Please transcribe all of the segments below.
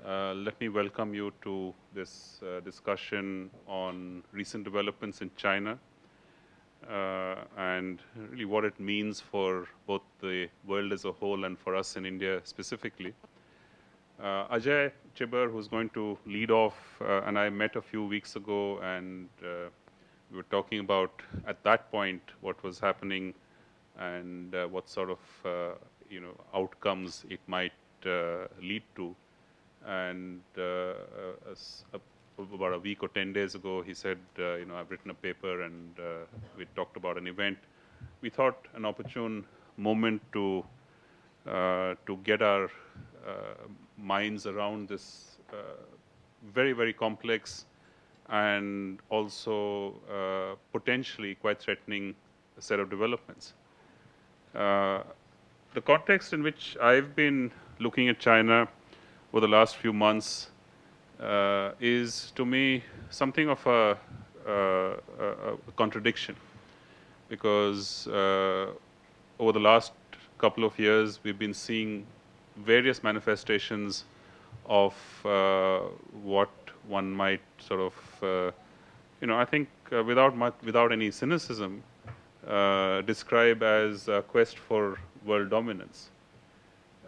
Let me welcome you to this discussion on recent developments in China and really what it means for both the world as a whole and for us in India specifically. Ajay Chibar, who's going to lead off, and I met a few weeks ago, and we were talking about at that point what was happening and what sort of outcomes it might lead to. And about a week or 10 days ago, he said, I've written a paper and we talked about an event. We thought an opportune moment to get our minds around this very, very complex and also potentially quite threatening set of developments. The context in which I've been looking at China over the last few months is, to me, something of a contradiction, because over the last couple of years, we've been seeing various manifestations of what one might sort of, I think without any cynicism, describe as a quest for world dominance.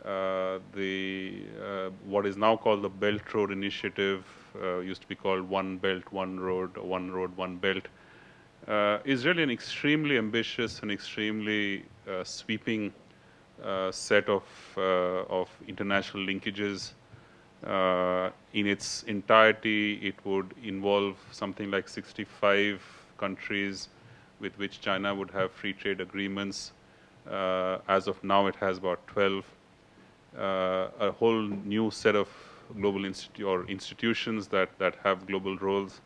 What is now called the Belt Road Initiative, used to be called One Belt, One Road, or One Road, One Belt, is really an extremely ambitious and extremely sweeping set of international linkages. In its entirety, it would involve something like 65 countries with which China would have free trade agreements. As of now, it has about 12. A whole new set of global institutions that have global roles,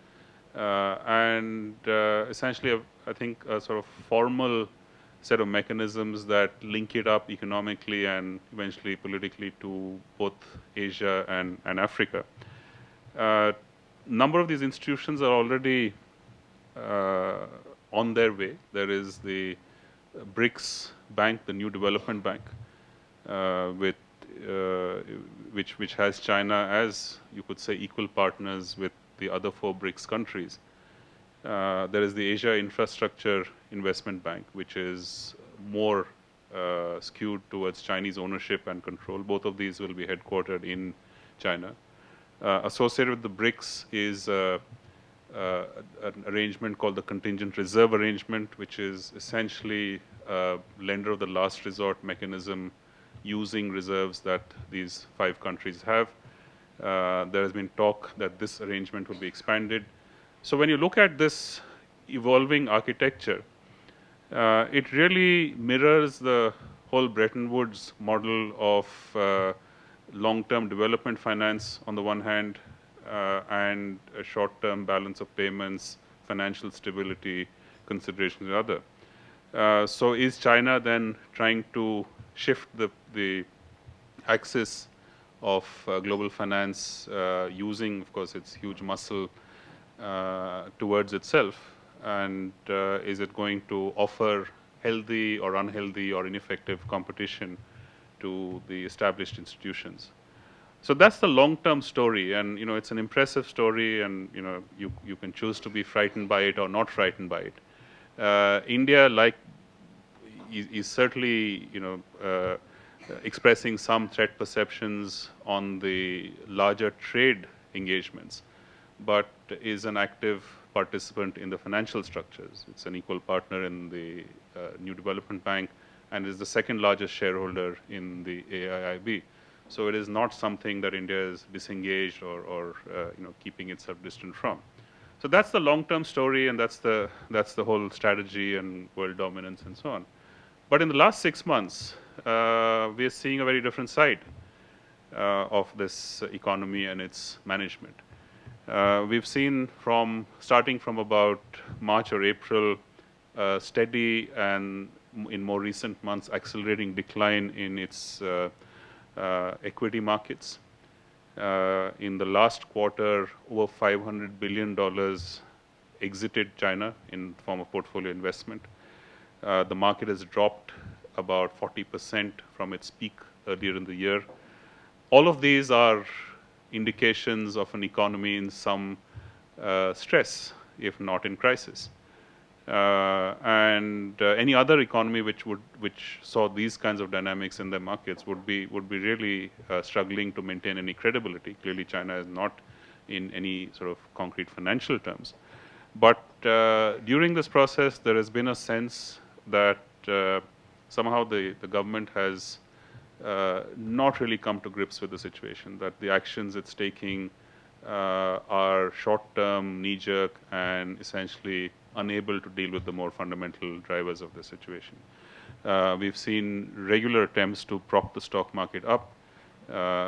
and essentially, I think, a sort of formal set of mechanisms that link it up economically and eventually politically to both Asia and Africa. Number of these institutions are already on their way. There is the BRICS Bank, the New Development Bank, which has China as, you could say, equal partners with the other 4 BRICS countries. There is the Asia Infrastructure Investment Bank, which is more skewed towards Chinese ownership and control. Both of these will be headquartered in China. Associated with the BRICS is an arrangement called the Contingent Reserve Arrangement, which is essentially a lender of the last resort mechanism using reserves that these 5 countries have. There has been talk that this arrangement will be expanded. So when you look at this evolving architecture, it really mirrors the whole Bretton Woods model of long-term development finance on the one hand, and a short-term balance of payments, financial stability considerations on the other. So is China then trying to shift the axis of global finance using, of course, its huge muscle towards itself? And is it going to offer healthy or unhealthy or ineffective competition to the established institutions? So that's the long-term story, and it's an impressive story, and you can choose to be frightened by it or not frightened by it. India, is certainly expressing some threat perceptions on the larger trade engagements, but is an active participant in the financial structures. It's an equal partner in the New Development Bank and is the second largest shareholder in the AIIB. So it is not something that India is disengaged or keeping itself distant from. So that's the long-term story, and that's the whole strategy and world dominance and so on. But in the last 6 months, we are seeing a very different side of this economy and its management. We've seen starting from about March or April, steady and in more recent months accelerating decline in its equity markets. In the last quarter, over $500 billion exited China in form of portfolio investment. The market has dropped about 40% from its peak earlier in the year. All of these are indications of an economy in some stress, if not in crisis. And any other economy which saw these kinds of dynamics in their markets would be really struggling to maintain any credibility. Clearly, China is not in any sort of concrete financial terms. But during this process, there has been a sense that somehow the government has not really come to grips with the situation, that the actions it's taking are short-term, knee-jerk, and essentially unable to deal with the more fundamental drivers of the situation. We've seen regular attempts to prop the stock market up.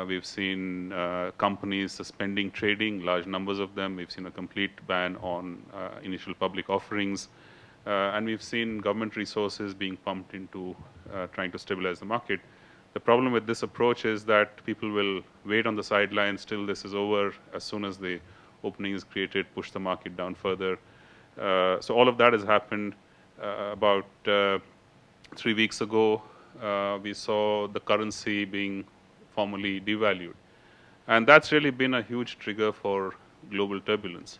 We've seen companies suspending trading, large numbers of them. We've seen a complete ban on initial public offerings. And we've seen government resources being pumped into trying to stabilize the market. The problem with this approach is that people will wait on the sidelines till this is over. As soon as the opening is created, push the market down further. So all of that has happened. About 3 weeks ago, we saw the currency being formally devalued. And that's really been a huge trigger for global turbulence.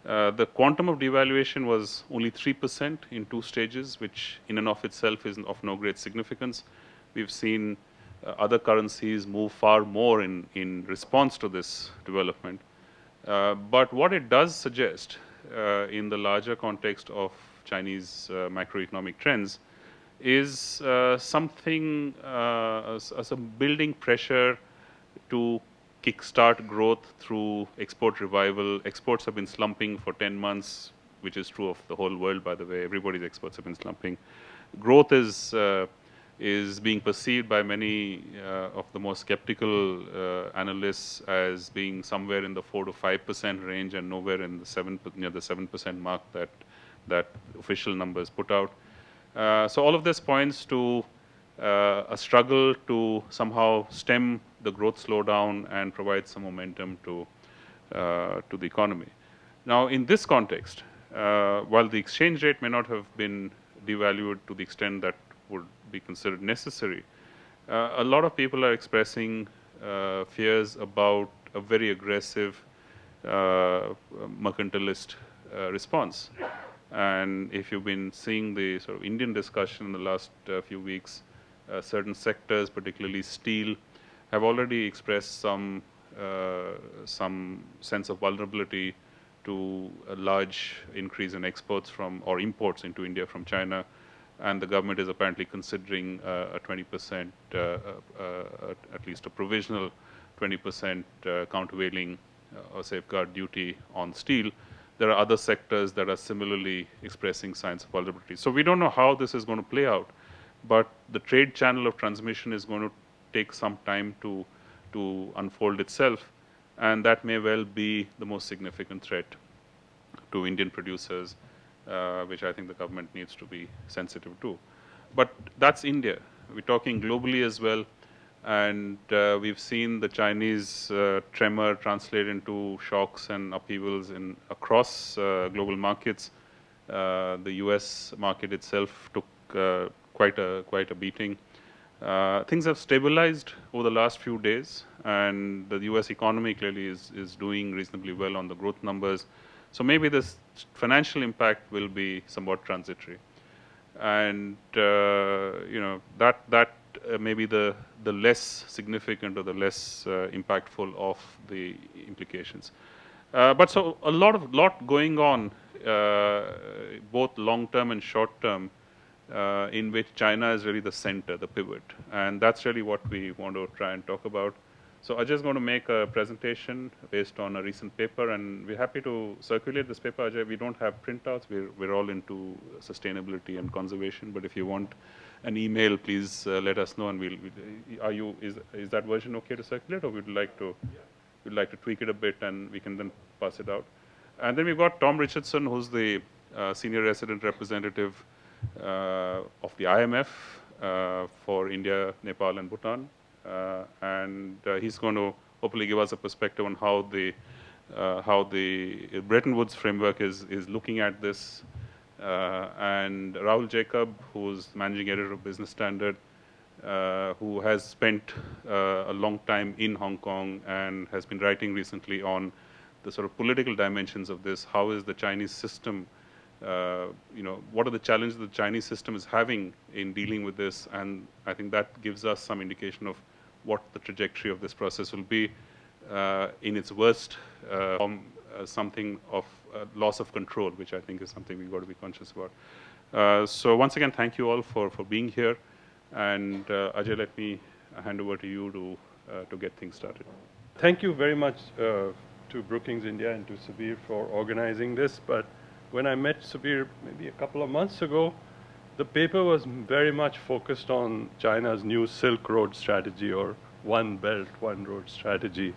The quantum of devaluation was only 3% in 2 stages, which in and of itself is of no great significance. We've seen other currencies move far more in response to this development. But what it does suggest in the larger context of Chinese macroeconomic trends is something, some building pressure to kickstart growth through export revival. Exports have been slumping for 10 months, which is true of the whole world, by the way. Everybody's exports have been slumping. Growth is being perceived by many of the more skeptical analysts as being somewhere in the 4 to 5% range and nowhere in the near the 7% mark that official numbers put out. So all of this points to a struggle to somehow stem the growth slowdown and provide some momentum to the economy. Now, in this context, while the exchange rate may not have been devalued to the extent that would be considered necessary, a lot of people are expressing fears about a very aggressive mercantilist response. And if you've been seeing the sort of Indian discussion in the last few weeks, certain sectors, particularly steel, have already expressed some sense of vulnerability to a large increase in exports from or imports into India from China. And the government is apparently considering a 20%, at least a provisional 20% countervailing or safeguard duty on steel. There are other sectors that are similarly expressing signs of vulnerability. So we don't know how this is going to play out, but the trade channel of transmission is going to take some time to unfold itself, and that may well be the most significant threat to Indian producers, which I think the government needs to be sensitive to. But that's India. We're talking globally as well, and we've seen the Chinese tremor translate into shocks and upheavals across global markets. The US market itself took quite a beating. Things have stabilized over the last few days, and the US economy clearly is doing reasonably well on the growth numbers. So maybe this financial impact will be somewhat transitory, and that may be the less significant or the less impactful of the implications. But so a lot going on, both long term and short term, in which China is really the center, the pivot, and that's really what we want to try and talk about. So I'm just going to make a presentation based on a recent paper, and we're happy to circulate this paper, Ajay. We don't have printouts. We're all into sustainability and conservation, but if you want an email, please let us know, and is that version okay to circulate, or we'd like to tweak it a bit, and we can then pass it out. And then we've got Tom Richardson, who's the senior resident representative of the IMF for India, Nepal, and Bhutan. And he's going to hopefully give us a perspective on how the Bretton Woods framework is looking at this. And Rahul Jacob, who's managing editor of Business Standard, who has spent a long time in Hong Kong and has been writing recently on the sort of political dimensions of this. How is the Chinese system, what are the challenges the Chinese system is having in dealing with this? And I think that gives us some indication of what the trajectory of this process will be. In its worst form, something of loss of control, which I think is something we've got to be conscious about. So once again, thank you all for being here. And Ajay, let me hand over to you to get things started. Thank you very much to Brookings India and to Subir for organizing this. But when I met Subir maybe a couple of months ago, the paper was very much focused on China's new Silk Road strategy, or One Belt, One Road strategy,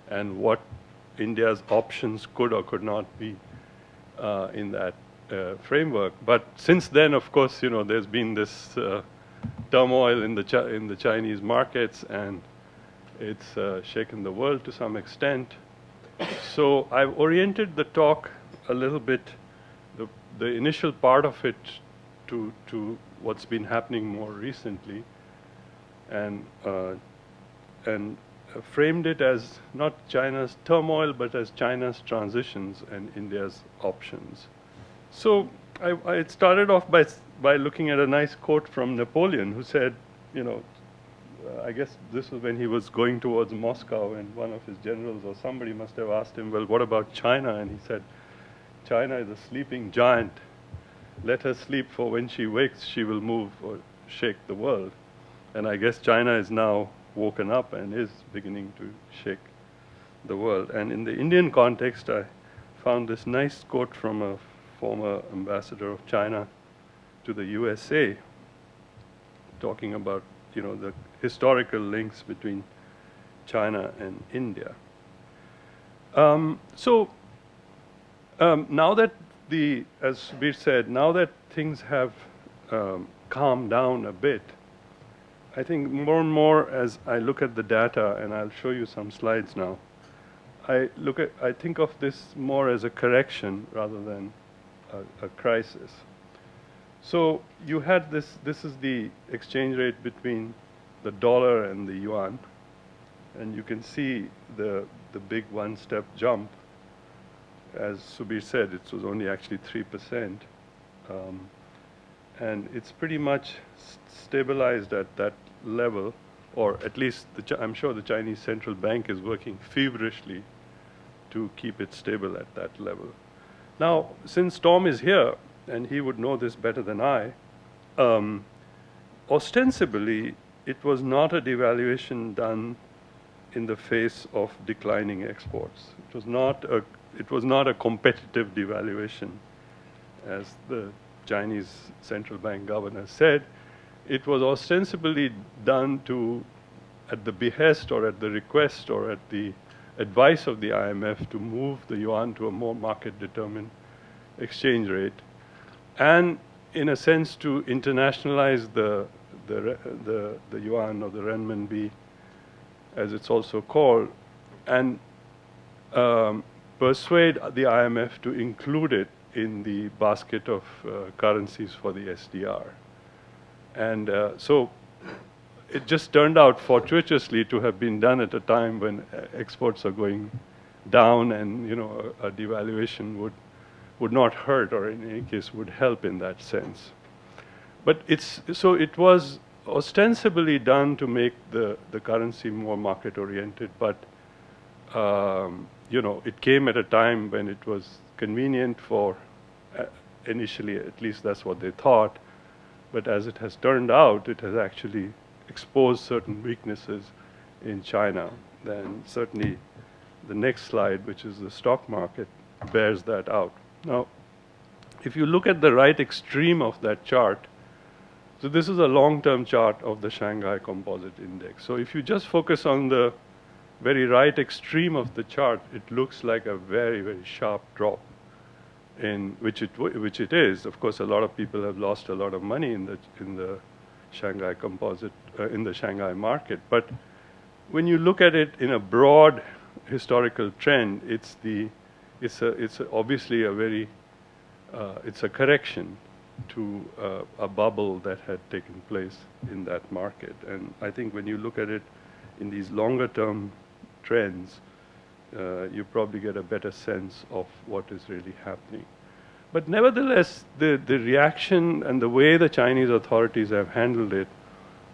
and what India's options could or could not be in that framework. But since then, of course, there's been this turmoil in the Chinese markets, and it's shaken the world to some extent. So I've oriented the talk a little bit, the initial part of it, to what's been happening more recently, and framed it as not China's turmoil, but as China's transitions and India's options. So I started off by looking at a nice quote from Napoleon, who said, I guess this was when he was going towards Moscow, and one of his generals or somebody must have asked him, well, what about China? And he said, China is a sleeping giant. Let her sleep, for when she wakes, she will move or shake the world. And I guess China is now woken up and is beginning to shake the world. And in the Indian context, I found this nice quote from a former ambassador of China to the USA, talking about the historical links between China and India. Now that as Subir said, now that things have calmed down a bit, I think more and more as I look at the data, and I'll show you some slides now, I think of this more as a correction rather than a crisis. So you had this is the exchange rate between the dollar and the yuan, and you can see the big one-step jump. As Subir said, it was only actually 3%, and it's pretty much stabilized at that level, or at least I'm sure the Chinese central bank is working feverishly to keep it stable at that level. Now, since Tom is here, and he would know this better than I, ostensibly, it was not a devaluation done in the face of declining exports. It was not a competitive devaluation, as the Chinese central bank governor said. It was ostensibly done at the behest or at the request or at the advice of the IMF to move the yuan to a more market-determined exchange rate, and in a sense to internationalize the yuan, or the renminbi, as it's also called, and persuade the IMF to include it in the basket of currencies for the SDR. And so it just turned out fortuitously to have been done at a time when exports are going down, and a devaluation would not hurt, or in any case would help in that sense. But it was ostensibly done to make the currency more market-oriented, but it came at a time when it was convenient for, initially at least that's what they thought, but as it has turned out, it has actually exposed certain weaknesses in China. Then certainly the next slide, which is the stock market, bears that out. Now, if you look at the right extreme of that chart, so this is a long-term chart of the Shanghai Composite Index. So if you just focus on the very right extreme of the chart, it looks like a very, very sharp drop, in which it is. Of course, a lot of people have lost a lot of money in the Shanghai Composite, in the Shanghai market. But when you look at it in a broad historical trend, it's obviously a very it's a correction, to a bubble that had taken place in that market. And I think when you look at it in these longer term trends, you probably get a better sense of what is really happening. But nevertheless, the reaction and the way the Chinese authorities have handled it,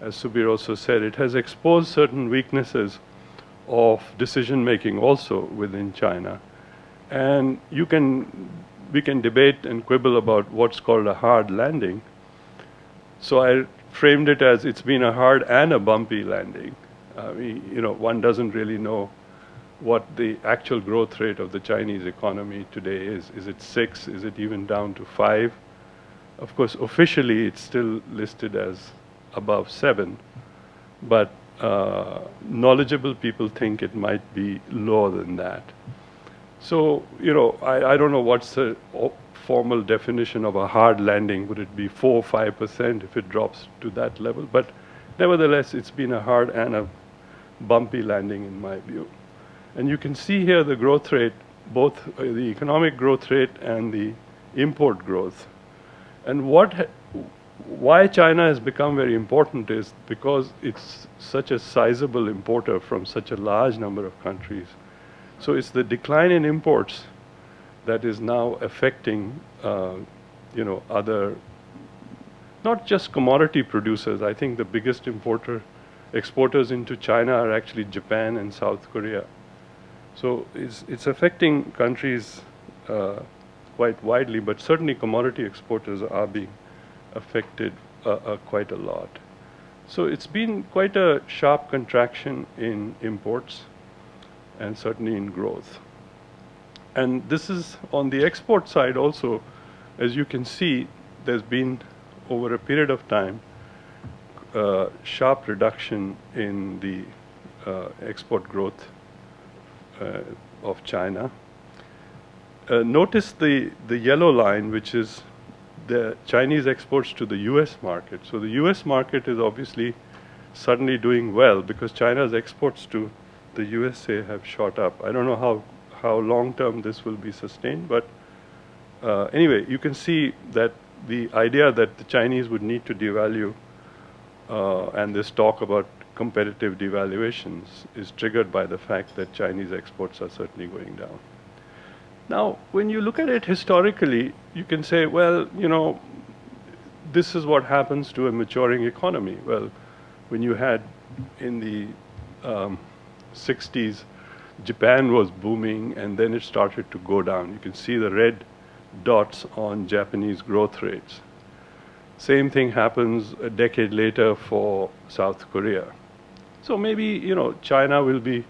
as Subir also said, it has exposed certain weaknesses of decision making also within China. And we can debate and quibble about what's called a hard landing. So I framed it as it's been a hard and a bumpy landing. One doesn't really know what the actual growth rate of the Chinese economy today is. Is it 6? Is it even down to 5? Of course, officially it's still listed as above 7, but knowledgeable people think it might be lower than that. So, I don't know what's the formal definition of a hard landing. Would it be 4 or 5% if it drops to that level? But nevertheless, it's been a hard and a bumpy landing in my view. And you can see here the growth rate, both the economic growth rate and the import growth. And why China has become very important is because it's such a sizable importer from such a large number of countries. So it's the decline in imports that is now affecting, other, not just commodity producers. I think the biggest exporters into China are actually Japan and South Korea. So it's affecting countries quite widely, but certainly commodity exporters are being affected quite a lot. So it's been quite a sharp contraction in imports and certainly in growth. And this is on the export side also, as you can see, there's been over a period of time sharp reduction in the export growth of China. Notice the yellow line, which is the Chinese exports to the US market. So the US market is obviously suddenly doing well because China's exports to the USA have shot up. I don't know how long term this will be sustained, but anyway, you can see that the idea that the Chinese would need to devalue and this talk about competitive devaluations is triggered by the fact that Chinese exports are certainly going down. Now, when you look at it historically, you can say, well, this is what happens to a maturing economy. Well, when you had in the 60s, Japan was booming and then it started to go down. You can see the red dots on Japanese growth rates. Same thing happens a decade later for South Korea. So maybe, China will be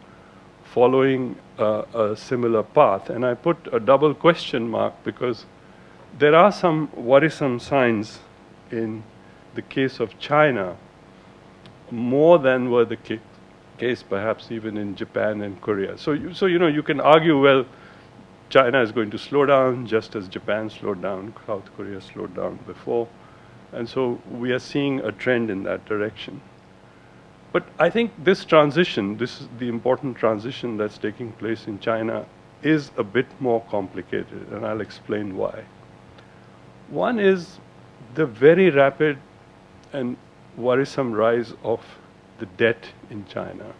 following a similar path. And I put a double question mark because there are some worrisome signs in the case of China, more than were the case perhaps even in Japan and Korea. So you can argue, well, China is going to slow down just as Japan slowed down, South Korea slowed down before. And so we are seeing a trend in that direction. But I think this transition, this is the important transition that's taking place in China, is a bit more complicated, and I'll explain why. One is the very rapid and worrisome rise of the debt in China.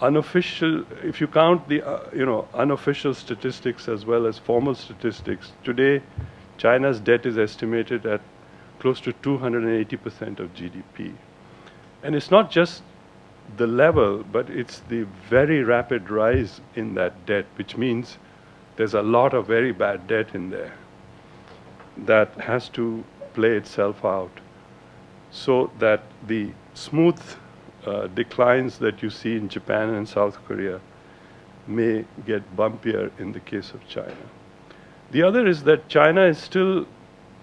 Unofficial, if you count the unofficial statistics as well as formal statistics, today China's debt is estimated at close to 280% of GDP. And it's not just the level, but it's the very rapid rise in that debt, which means there's a lot of very bad debt in there that has to play itself out so that the smooth declines that you see in Japan and South Korea may get bumpier in the case of China. The other is that China is still,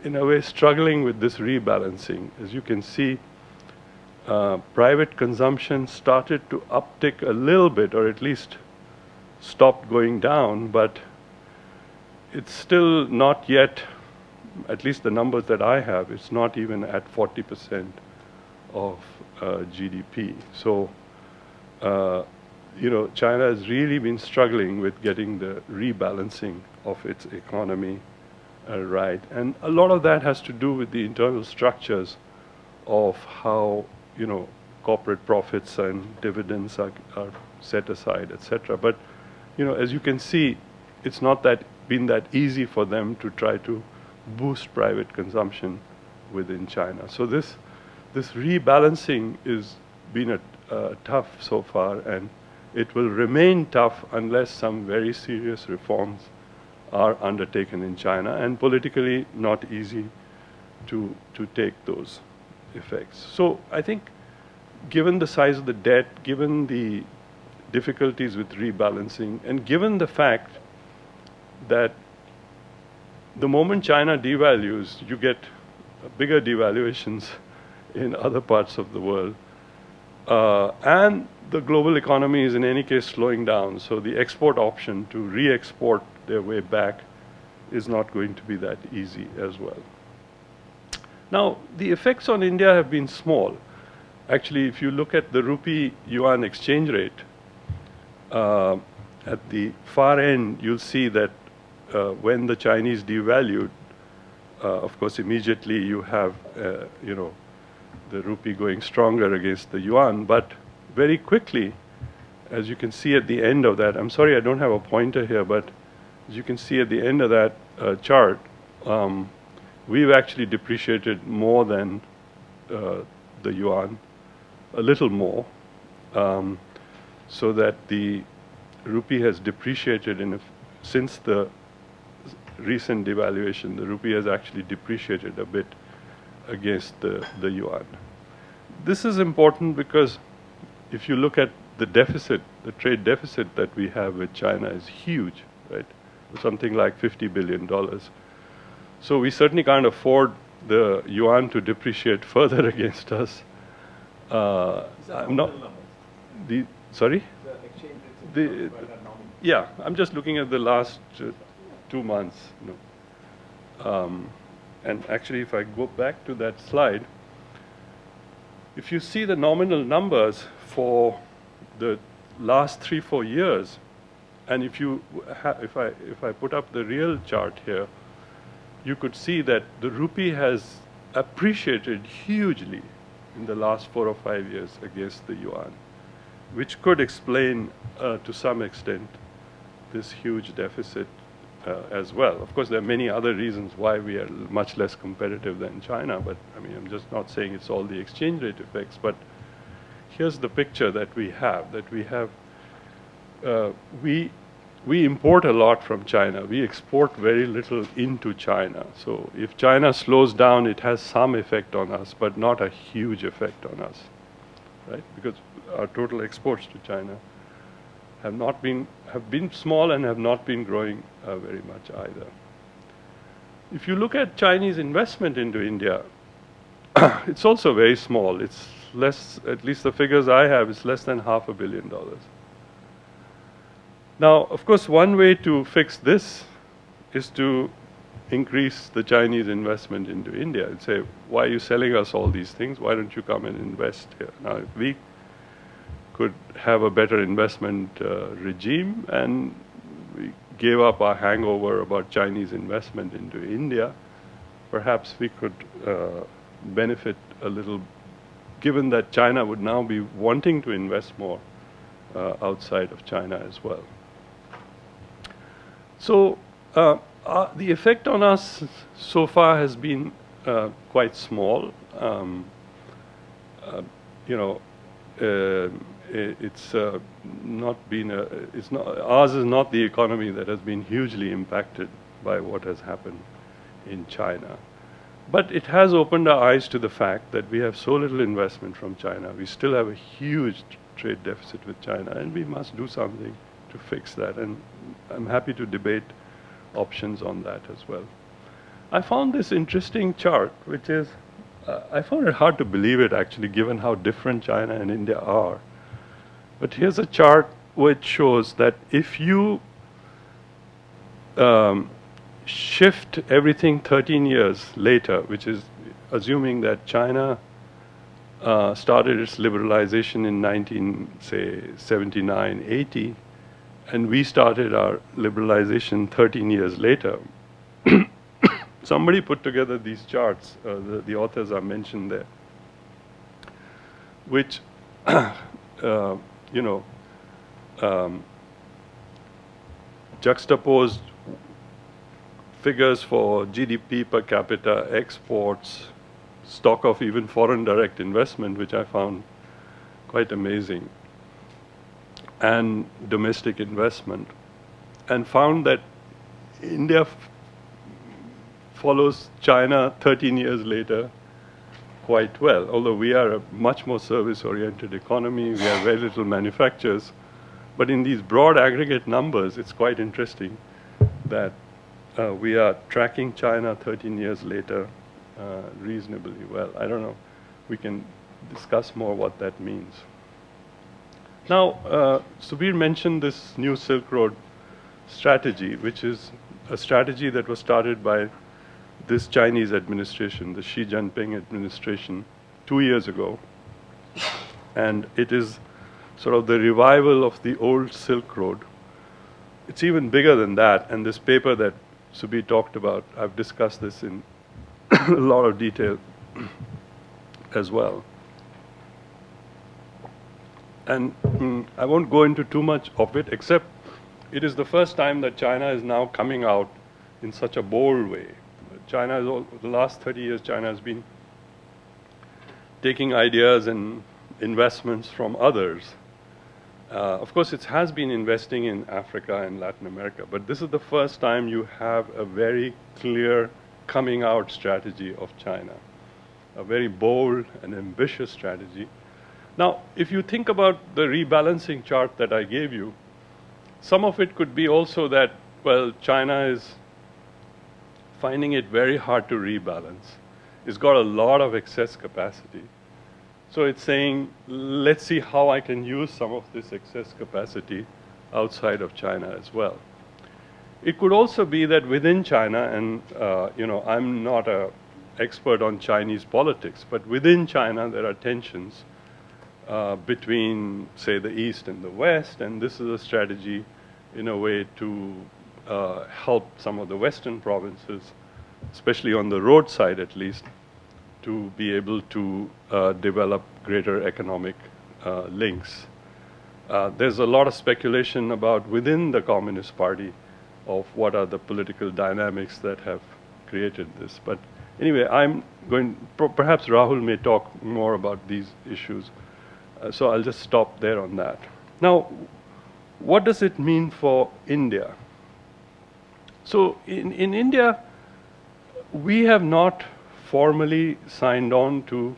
in a way, struggling with this rebalancing. As you can see, private consumption started to uptick a little bit, or at least stopped going down, but it's still not yet, at least the numbers that I have, it's not even at 40% of GDP. So, China has really been struggling with getting the rebalancing of its economy Right. And a lot of that has to do with the internal structures of how, corporate profits and dividends are set aside, etc. But, as you can see, it's not been that easy for them to try to boost private consumption within China. So this rebalancing is been tough so far, and it will remain tough unless some very serious reforms are undertaken in China, and politically not easy to take those effects. So I think given the size of the debt, given the difficulties with rebalancing, and given the fact that the moment China devalues, you get bigger devaluations in other parts of the world. And the global economy is in any case slowing down, so the export option to re-export their way back is not going to be that easy as well. Now, the effects on India have been small. Actually, if you look at the rupee-yuan exchange rate, at the far end, you'll see that when the Chinese devalued, of course, immediately you have, the rupee going stronger against the yuan, but very quickly, as you can see at the end of that, I'm sorry I don't have a pointer here, but as you can see at the end of that chart, we've actually depreciated more than the yuan, a little more, so that the rupee has depreciated since the recent devaluation. The rupee has actually depreciated a bit against the yuan. This is important because if you look at the deficit, the trade deficit that we have with China is huge, right? Something like $50 billion. So we certainly can't afford the yuan to depreciate further against us. I'm not. Sorry? The exchange rates are nominal. Yeah, I'm just looking at the last 2 months. And actually, if I go back to that slide, if you see the nominal numbers for the last 3-4 years, and if I put up the real chart here, you could see that the rupee has appreciated hugely in the last 4 or 5 years against the yuan, which could explain to some extent this huge deficit as well. Of course, there are many other reasons why we are much less competitive than China, but I mean, I'm just not saying it's all the exchange rate effects, but here's the picture that we have, we import a lot from China. We export very little into China. So if China slows down, it has some effect on us, but not a huge effect on us, right? Because our total exports to China have been small and have not been growing very much either. If you look at Chinese investment into India, it's also very small. It's less, at least the figures I have, is less than $500 million. Now, of course, one way to fix this is to increase the Chinese investment into India and say, why are you selling us all these things? Why don't you come and invest here? Now, if we could have a better investment regime and we gave up our hangover about Chinese investment into India, perhaps we could benefit a little, given that China would now be wanting to invest more outside of China as well. So the effect on us so far has been quite small. It's not been ours is not the economy that has been hugely impacted by what has happened in China. But it has opened our eyes to the fact that we have so little investment from China. We still have a huge trade deficit with China, and we must do something to fix that. And I'm happy to debate options on that as well. I found this interesting chart, which is, I found it hard to believe it actually, given how different China and India are. But here's a chart which shows that if you shift everything 13 years later, which is assuming that China started its liberalization in 1979, 80, and we started our liberalization 13 years later, somebody put together these charts, the authors are mentioned there, which, you know, juxtaposed figures for GDP per capita, exports, stock of even foreign direct investment, which I found quite amazing, and domestic investment, and found that India follows China 13 years later quite well. Although we are a much more service-oriented economy, we have very little manufacturers, but in these broad aggregate numbers, it's quite interesting that we are tracking China 13 years later reasonably well. I don't know. We can discuss more what that means. Now, Subir mentioned this new Silk Road strategy, which is a strategy that was started by this Chinese administration, the Xi Jinping administration, 2 years ago. And it is sort of the revival of the old Silk Road. It's even bigger than that. And this paper that Subir talked about, I've discussed this in a lot of detail as well. And I won't go into too much of it, except it is the first time that China is now coming out in such a bold way. China is the last 30 years, China has been taking ideas and investments from others. Of course, it has been investing in Africa and Latin America, but this is the first time you have a very clear coming out strategy of China, a very bold and ambitious strategy. Now, if you think about the rebalancing chart that I gave you, some of it could be also that, well, China is finding it very hard to rebalance. It's got a lot of excess capacity. So it's saying, let's see how I can use some of this excess capacity outside of China as well. It could also be that within China, and you know, I'm not an expert on Chinese politics, but within China there are tensions between, say, the East and the West, and this is a strategy in a way to help some of the Western provinces, especially on the road side at least, to be able to develop greater economic links. There's a lot of speculation about within the Communist Party of what are the political dynamics that have created this. But anyway, I'm going, perhaps Rahul may talk more about these issues. So I'll just stop there on that. Now, what does it mean for India? So in India, we have not formally signed on to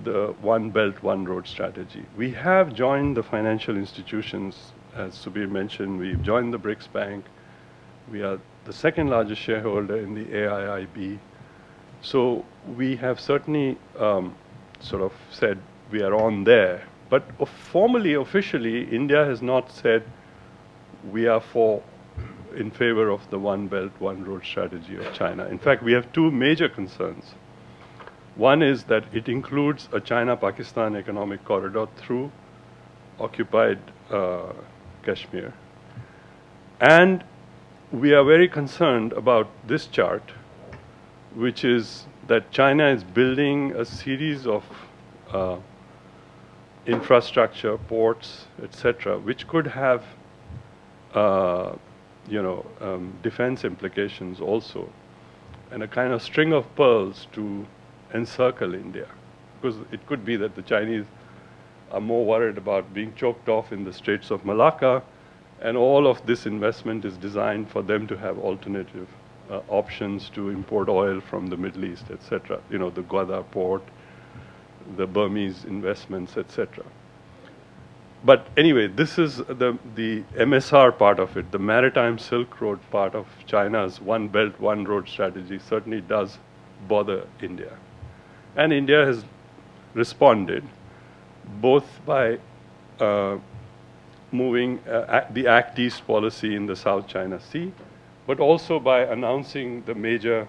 the One Belt, One Road strategy. We have joined the financial institutions, as Subir mentioned. We've joined the BRICS Bank. We are the second largest shareholder in the AIIB. So we have certainly sort of said we are on there. But formally, officially, India has not said we are in favor of the One Belt, One Road strategy of China. In fact, we have two major concerns. One is that it includes a China-Pakistan economic corridor through occupied Kashmir. And we are very concerned about this chart, which is that China is building a series of infrastructure, ports, etc., which could have defense implications also, and a kind of string of pearls to encircle India. Because it could be that the Chinese are more worried about being choked off in the Straits of Malacca, and all of this investment is designed for them to have alternative options to import oil from the Middle East, etc. You know, the Gwadar port, the Burmese investments, etc. But anyway, this is the MSR part of it, the Maritime Silk Road part of China's One Belt, One Road strategy certainly does bother India. And India has responded both by moving the Act East policy in the South China Sea, but also by announcing the major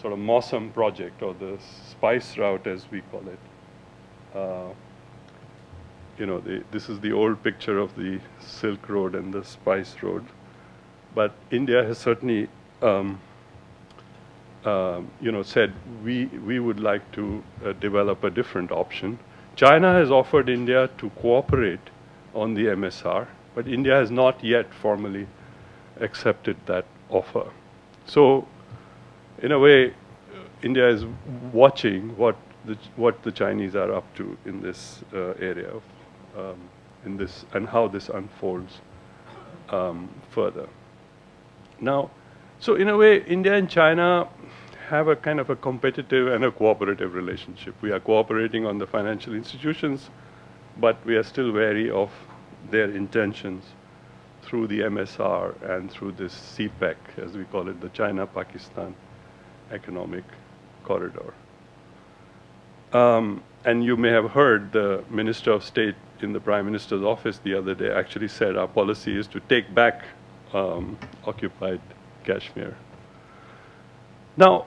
sort of Mawsum project, or the spice route as we call it. This is the old picture of the Silk Road and the Spice Road. But India has certainly said we would like to develop a different option. China has offered India to cooperate on the MSR, but India has not yet formally accepted that offer. So, in a way, India is watching what the Chinese are up to in this area, in this and how this unfolds further. Now, so in a way, India and China have a kind of a competitive and a cooperative relationship. We are cooperating on the financial institutions, but we are still wary of their intentions through the MSR and through this CPEC, as we call it, the China-Pakistan Economic Corridor. And you may have heard the Minister of State in the Prime Minister's office the other day actually said our policy is to take back occupied Kashmir. Now,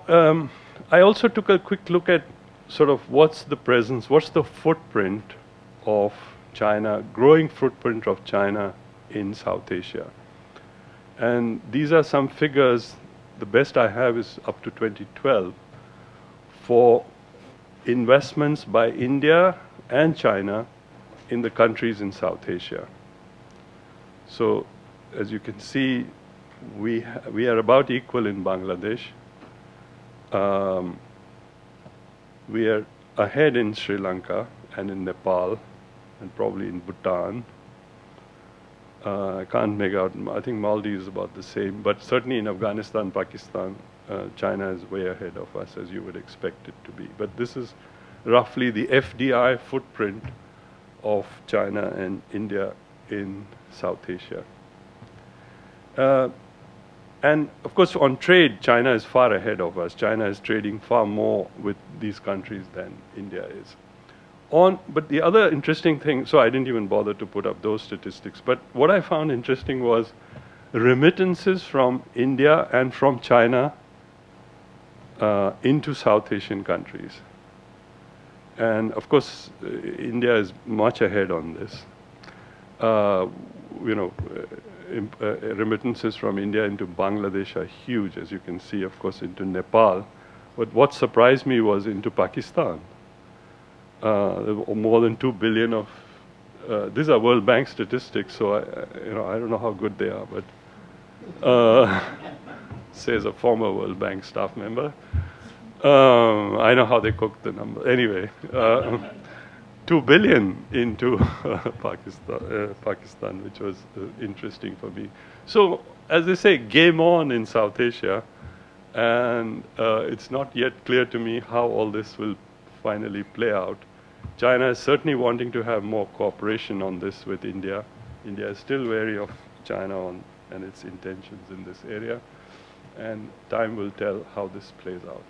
I also took a quick look at sort of what's the presence, what's the footprint of China, growing footprint of China in South Asia. And these are some figures, the best I have is up to 2012, for investments by India and China in the countries in South Asia. So, as you can see, we are about equal in Bangladesh. We are ahead in Sri Lanka and in Nepal and probably in Bhutan. I can't make out, I think Maldives is about the same, but certainly in Afghanistan, Pakistan, China is way ahead of us, as you would expect it to be. But this is roughly the FDI footprint of China and India in South Asia. And of course, on trade, China is far ahead of us. China is trading far more with these countries than India is. But the other interesting thing, so I didn't even bother to put up those statistics, but what I found interesting was remittances from India and from China into South Asian countries. And of course, India is much ahead on this. Remittances from India into Bangladesh are huge, as you can see, of course, into Nepal. But what surprised me was into Pakistan. More than 2 billion of, these are World Bank statistics, so I don't know how good they are, but says a former World Bank staff member. I know how they cook the number. Anyway, 2 billion into Pakistan, which was interesting for me. So, as they say, game on in South Asia, and it's not yet clear to me how all this will finally play out. China is certainly wanting to have more cooperation on this with India. India is still wary of China and its intentions in this area, and time will tell how this plays out.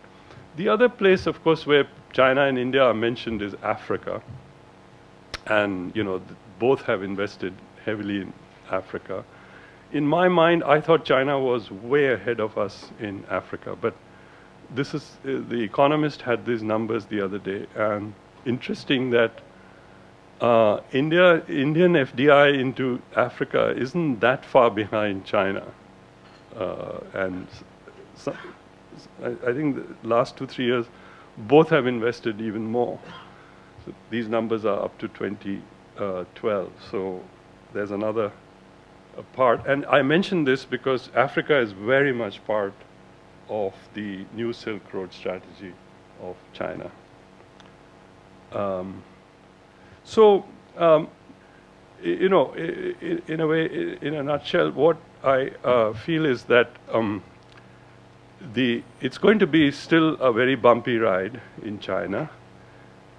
The other place, of course, where China and India are mentioned is Africa. And, both have invested heavily in Africa. In my mind, I thought China was way ahead of us in Africa. But this is, The Economist had these numbers the other day. And interesting that Indian FDI into Africa isn't that far behind China. I think the last 2-3 years, both have invested even more. So these numbers are up to 2012. So there's another part. And I mention this because Africa is very much part of the New Silk Road strategy of China. In a way, in a nutshell, what I feel is that it's going to be still a very bumpy ride in China.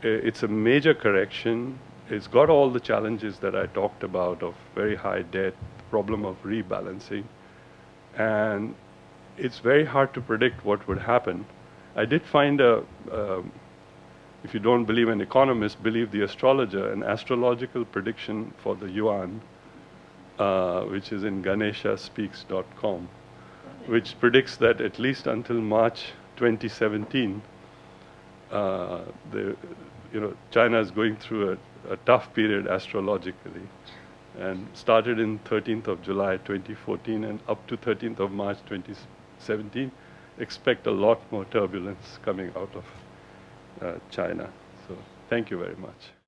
It's a major correction. It's got all the challenges that I talked about of very high debt, problem of rebalancing. And it's very hard to predict what would happen. I did find if you don't believe an economist, believe the astrologer, an astrological prediction for the yuan, which is in ganeshaspeaks.com, which predicts that at least until March 2017, China is going through a tough period astrologically, and started in 13th of July 2014 and up to 13th of March 2017. expect a lot more turbulence coming out of China. So thank you very much.